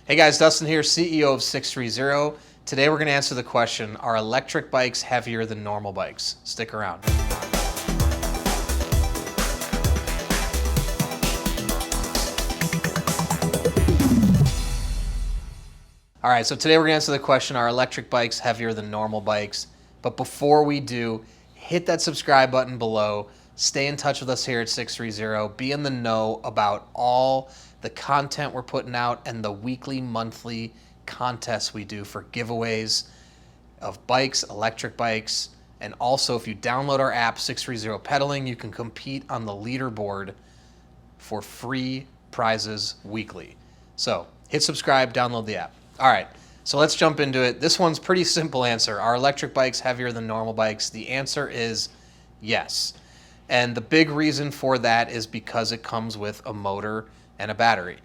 Hey guys, Dustin here, CEO of 630. Today we're going to answer the question, are electric bikes heavier than normal bikes? Stick around. All right, so today we're going to answer the question, are electric bikes heavier than normal bikes? But before we do, hit that subscribe button below. Stay in touch with us here at 630. Be in the know about all the content we're putting out and the weekly, monthly contests we do for giveaways of bikes, electric bikes. And also, if you download our app, 630 Pedaling, you can compete on the leaderboard for free prizes weekly. So hit subscribe, download the app. All right, so let's jump into it. This one's pretty simple answer. Are electric bikes heavier than normal bikes? The answer is yes. And the big reason for that is because it comes with a motor and a battery.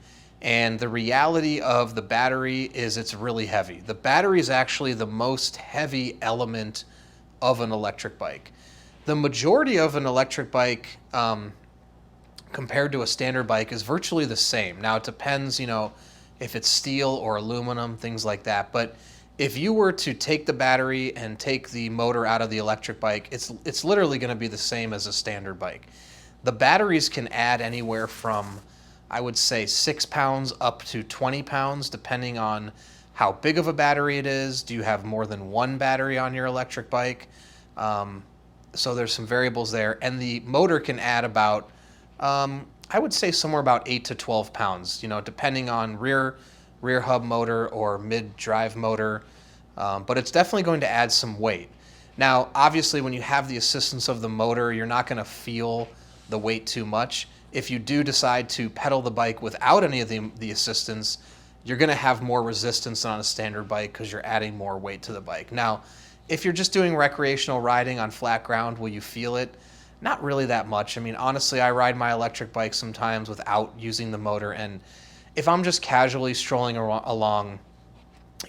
And the reality of the battery is it's really heavy. The battery is actually the most heavy element of an electric bike. The majority of an electric bike compared to a standard bike is virtually the same. Now it depends, if it's steel or aluminum, things like that. But if you were to take the battery and take the motor out of the electric bike, it's literally going to be the same as a standard bike. The batteries can add anywhere from, I would say, 6 pounds up to 20 pounds, depending on how big of a battery it is. Do you have more than one battery on your electric bike? So there's some variables there. And the motor can add about, I would say somewhere about 8 to 12 pounds, depending on rear hub motor or mid-drive motor. But it's definitely going to add some weight. Now, obviously, when you have the assistance of the motor, you're not going to feel the weight too much. If you do decide to pedal the bike without any of the assistance, you're going to have more resistance than on a standard bike because you're adding more weight to the bike. Now, if you're just doing recreational riding on flat ground, will you feel it? Not really that much. I mean, honestly, I ride my electric bike sometimes without using the motor, and if I'm just casually strolling along,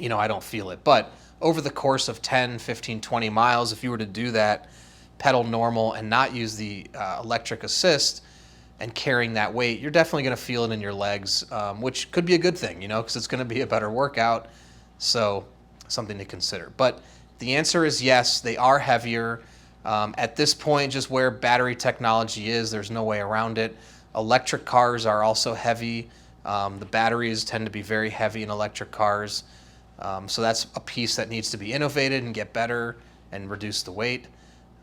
I don't feel it. But over the course of 10, 15, 20 miles, if you were to do that, pedal normal and not use the electric assist and carrying that weight, you're definitely going to feel it in your legs, which could be a good thing, because it's going to be a better workout. So something to consider. But the answer is yes, they are heavier. At this point, just where battery technology is, there's no way around it. Electric cars are also heavy. The batteries tend to be very heavy in electric cars. So that's a piece that needs to be innovated and get better and reduce the weight.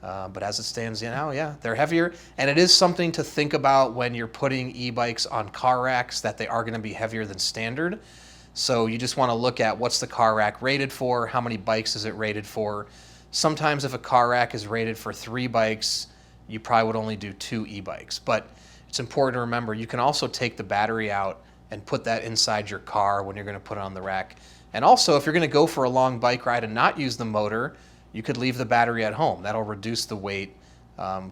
But as it stands now, yeah, they're heavier. And it is something to think about when you're putting e-bikes on car racks, that they are going to be heavier than standard. So you just want to look at what's the car rack rated for, how many bikes is it rated for. Sometimes if a car rack is rated for 3 bikes, you probably would only do 2 e-bikes. But it's important to remember, you can also take the battery out and put that inside your car when you're going to put it on the rack. And also, if you're going to go for a long bike ride and not use the motor, you could leave the battery at home. That'll reduce the weight,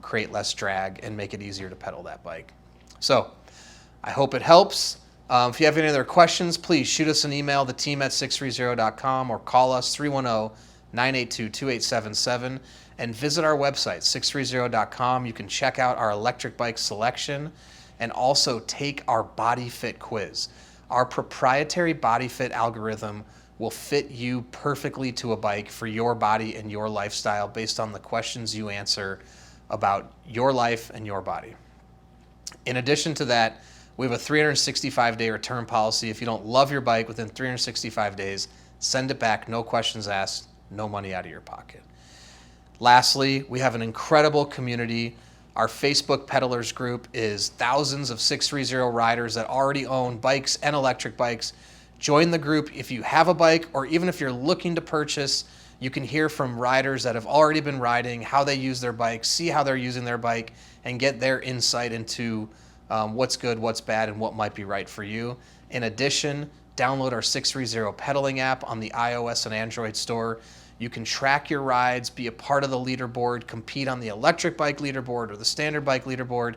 create less drag, and make it easier to pedal that bike. So I hope it helps. If you have any other questions, please shoot us an email, theteam@sixthreezero.com, or call us 310-982-2877, and visit our website, sixthreezero.com. You can check out our electric bike selection and also take our body fit quiz. Our proprietary body fit algorithm will fit you perfectly to a bike for your body and your lifestyle based on the questions you answer about your life and your body. In addition to that, we have a 365-day return policy. If you don't love your bike within 365 days, send it back, no questions asked, no money out of your pocket. Lastly, we have an incredible community. Our Facebook pedalers group is thousands of 630 riders that already own bikes and electric bikes. Join the group if you have a bike, or even if you're looking to purchase. You can hear from riders that have already been riding, how they use their bike, see how they're using their bike, and get their insight into what's good, what's bad, and what might be right for you. In addition, download our 630 Pedaling app on the iOS and Android store. You can track your rides, be a part of the leaderboard, compete on the electric bike leaderboard or the standard bike leaderboard.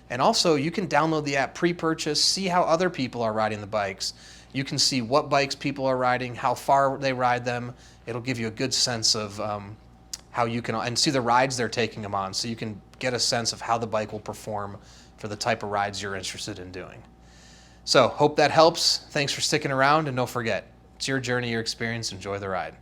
And also, you can download the app pre-purchase, see how other people are riding the bikes. You can see what bikes people are riding, how far they ride them. It'll give you a good sense of how you can, and see the rides they're taking them on, so you can get a sense of how the bike will perform for the type of rides you're interested in doing. So hope that helps. Thanks for sticking around, and don't forget, it's your journey, your experience. Enjoy the ride.